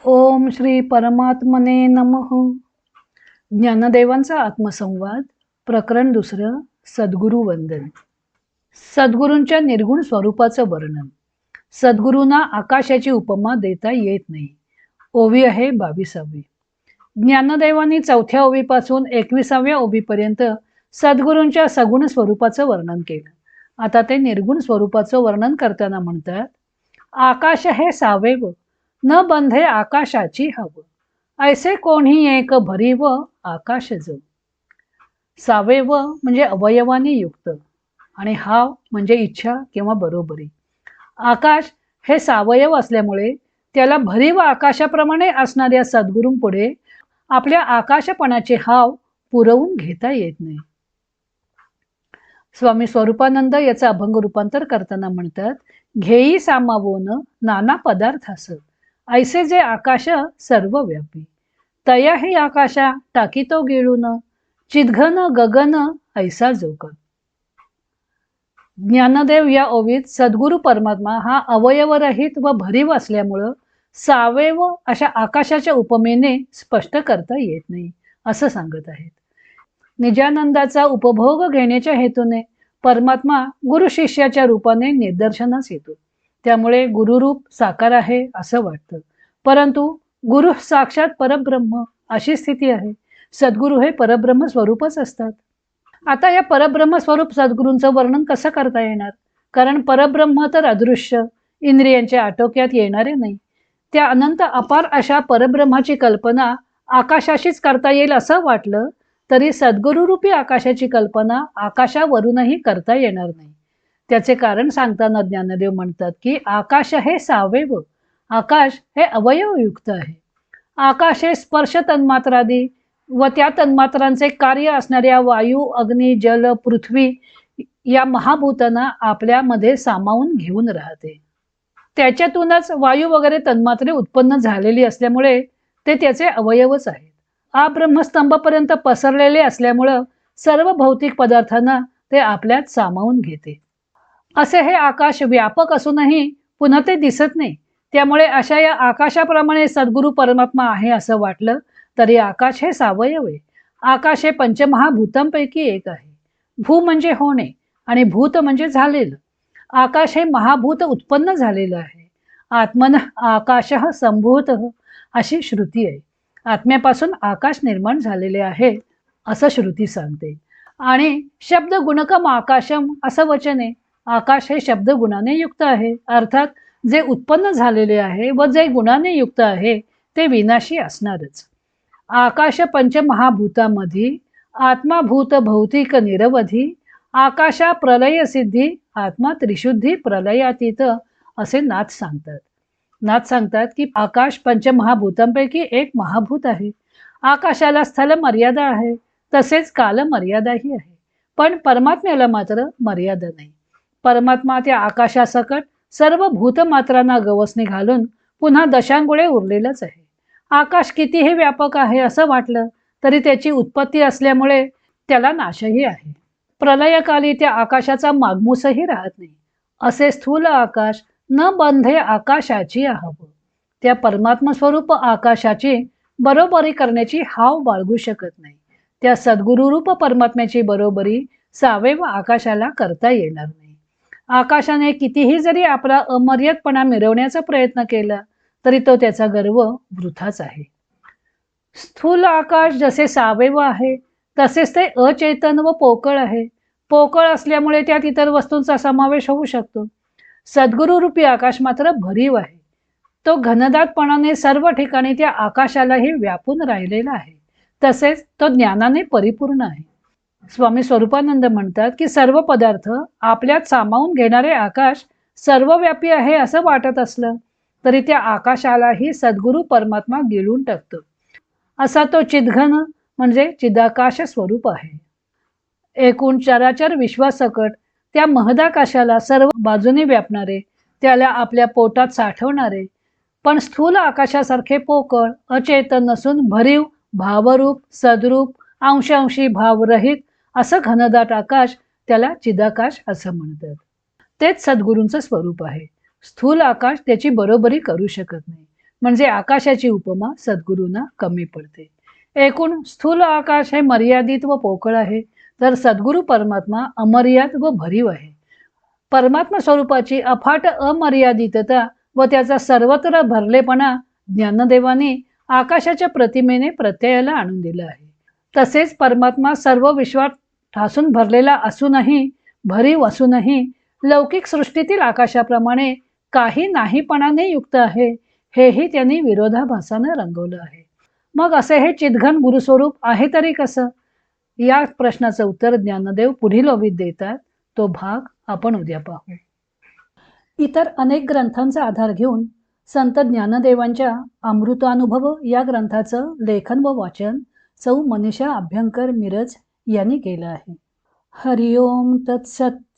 ओम श्री परमात्मने नमः. ज्ञानदेवांचा आत्मसंवाद प्रकरण दुसरं. सद्गुरु वंदन. सद्गुरूंच्या निर्गुण स्वरूपाचं वर्णन. सद्गुरूंना आकाशाची उपमा देता येत नाही. ओवी आहे 22वी. ज्ञानदेवांनी 4थ्या ओवीपासून 21व्या ओवीपर्यंत सद्गुरूंच्या सगुण स्वरूपाचं वर्णन केलं. आता ते निर्गुण स्वरूपाचं वर्णन करताना म्हणतात, आकाश हे सावेव न बंधे आकाशाची हव, ऐसे कोणी एक भरीव आकाश जो. सावेव म्हणजे अवयवाने युक्त आणि हाव म्हणजे इच्छा किंवा बरोबरी. आकाश हे सावयव असल्यामुळे त्याला भरीव आकाशाप्रमाणे असणाऱ्या सद्गुरूंपुढे आपल्या आकाशपणाचे हाव पुरवून घेता येत नाही. स्वामी स्वरूपानंद याचं अभंग रूपांतर करताना म्हणतात, घेई सामावोन नाना पदार्थास, ऐसे जे आकाश सर्वव्यापी, तया ही आकाशा टाकीतो गिळून, चिदघन गगन ऐसा जोग. ज्ञानदेव या ओवीत सद्गुरु परमात्मा हा अवयवरहित व भरीव असल्यामुळं सावेव अशा आकाशाच्या उपमेने स्पष्ट करता येत नाही असं सांगत आहेत. निजानंदाचा उपभोग घेण्याच्या हेतूने परमात्मा गुरु शिष्याच्या रूपाने निदर्शनास येतो. त्यामुळे गुरुरूप साकार आहे असं वाटतं, परंतु गुरु साक्षात परब्रह्म अशी स्थिती आहे. सद्गुरु हे परब्रह्म स्वरूपच असतात. आता या परब्रह्म स्वरूप सद्गुरूंचं वर्णन कसं करता येणार? कारण परब्रह्म तर अदृश्य, इंद्रियांच्या आटोक्यात येणारे नाही. त्या अनंत अपार अशा परब्रह्माची कल्पना आकाशाशीच करता येईल असं वाटलं तरी सद्गुरुरूपी आकाशाची कल्पना आकाशावरूनही करता येणार नाही. त्याचे कारण सांगताना ज्ञानदेव म्हणतात की आकाश हे सावेव, आकाश हे अवयवयुक्त आहे. आकाश हे स्पर्श तन्मात्रादी व त्या तन्मात्रांचे कार्य असणाऱ्या वायू, अग्नी, जल, पृथ्वी या महाभूतांना आपल्यामध्ये सामावून घेऊन राहते. त्याच्यातूनच वायू वगैरे तन्मात्रे उत्पन्न झालेली असल्यामुळे ते त्याचे अवयवच आहेत. ब्रह्मस्तंभापर्यंत पसरलेले असल्यामुळं सर्व भौतिक पदार्थांना ते आपल्यात सामावून घेते. असे हे आकाश व्यापक असूनही पुन्हा ते दिसत नाही. त्यामुळे अशा या आकाशाप्रमाणे सद्गुरु परमात्मा आहे असं वाटलं तरी आकाश हे सावयव आहे. आकाश हे पंचमहाभूतांपैकी एक आहे. भू म्हणजे होणे आणि भूत म्हणजे झालेलं. आकाश हे महाभूत उत्पन्न झालेलं आहे. आत्मन आकाश संभूत अशी श्रुती आहे. आत्म्यापासून आकाश निर्माण झालेले आहे असं श्रुती सांगते. आणि शब्द गुणकम आकाशम असं वचन आहे. आकाश हे शब्द गुणाने युक्त आहे, अर्थात जे उत्पन्न झालेले आहे व जे गुणाने युक्त आहे ते विनाशी असणारच. आकाश पंचमहाभूतामध्ये आत्मा भूत भौतिक निरवधी, आकाशा प्रलय सिद्धी, आत्मा त्रिशुद्धी प्रलयातीत असे नाथ सांगतात. नाथ सांगतात की आकाश पंचमहाभूतांपैकी एक महाभूत आहे. आकाशाला स्थल मर्यादा आहे, तसेच काल मर्यादाही आहे. पण परमात्म्याला मात्र मर्यादा नाही. परमात्मा त्या आकाशासकट सर्व भूतमात्रांना गवसणी घालून पुन्हा दशांगुळे उरलेलंच आहे. आकाश कितीही व्यापक आहे असं वाटलं तरी त्याची उत्पत्ती असल्यामुळे त्याला नाशही आहे. प्रलयकाली त्या आकाशाचा मागमूसही राहत नाही. असे स्थूल आकाश न बंधे आकाशाची हव, त्या परमात्मा स्वरूप आकाशाची बरोबरी करण्याची हाव बाळगू शकत नाही. त्या सद्गुरुरूप परमात्म्याची बरोबरी सावेव आकाशाला करता येणार नाही. आकाशाने कितीही जरी आपला अमर्यादपणा मिरवण्याचा प्रयत्न केला तरी तो त्याचा गर्व वृथाच आहे. स्थूल आकाश जसे सावेव आहे तसेच ते अचेतन व पोकळ आहे. पोकळ असल्यामुळे त्यात इतर वस्तूंचा समावेश होऊ शकतो. सद्गुरुरूपी आकाश मात्र भरीव आहे. तो घनदाटपणाने सर्व ठिकाणी त्या आकाशालाही व्यापून राहिलेला आहे. तसेच तो ज्ञानाने परिपूर्ण आहे. स्वामी स्वरूपानंद म्हणतात की सर्व पदार्थ आपल्यात सामावून घेणारे आकाश सर्वव्यापी आहे असं वाटत असलं तरी त्या आकाशालाही सद्गुरु परमात्मा गिळून टाकतो. असा तो चिदघन म्हणजे चिदाकाश स्वरूप आहे. एकूण चराचर विश्वासकट त्या महदाकाशाला सर्व बाजूने व्यापणारे, त्याला आपल्या पोटात साठवणारे, पण स्थूल आकाशासारखे पोकळ अचेतन नसून भरीव, भावरूप, सद्रूप, अंशांशी भावरहित असं घनदाट आकाश त्याला चिदाकाश असं म्हणतात. तेच सद्गुरूंचं स्वरूप आहे. स्थूल आकाश त्याची बरोबरी करू शकत नाही. म्हणजे आकाशाची उपमा सद्गुरूंना कमी पडते. एकूण स्थूल आकाश हे मर्यादित व पोकळ आहे, तर सद्गुरू परमात्मा अमर्याद व भरीव आहे. परमात्मा स्वरूपाची अफाट अमर्यादितता व त्याचा सर्वत्र भरलेपणा ज्ञानदेवाने आकाशाच्या प्रतिमेने प्रत्ययाला आणून दिला आहे. तसेच परमात्मा सर्व विश्वात ठासून भरलेला असूनही, भरीव असूनही लौकिक सृष्टीतील आकाशाप्रमाणे काही नाहीपणाने युक्त आहे, हेही त्यांनी विरोधाभासानं रंगवलं आहे. मग असे हे चिदघन गुरुस्वरूप आहे तरी कसं? या प्रश्नाचं उत्तर ज्ञानदेव पुढील ओवीत देतात. तो भाग आपण उद्या पाहू. इतर अनेक ग्रंथांचा आधार घेऊन संत ज्ञानदेवांच्या अमृतानुभव या ग्रंथाचं लेखन व वाचन सौ मनीषा अभ्यंकर मिरज यांनी केलं आहे. हरिओम तत्सत.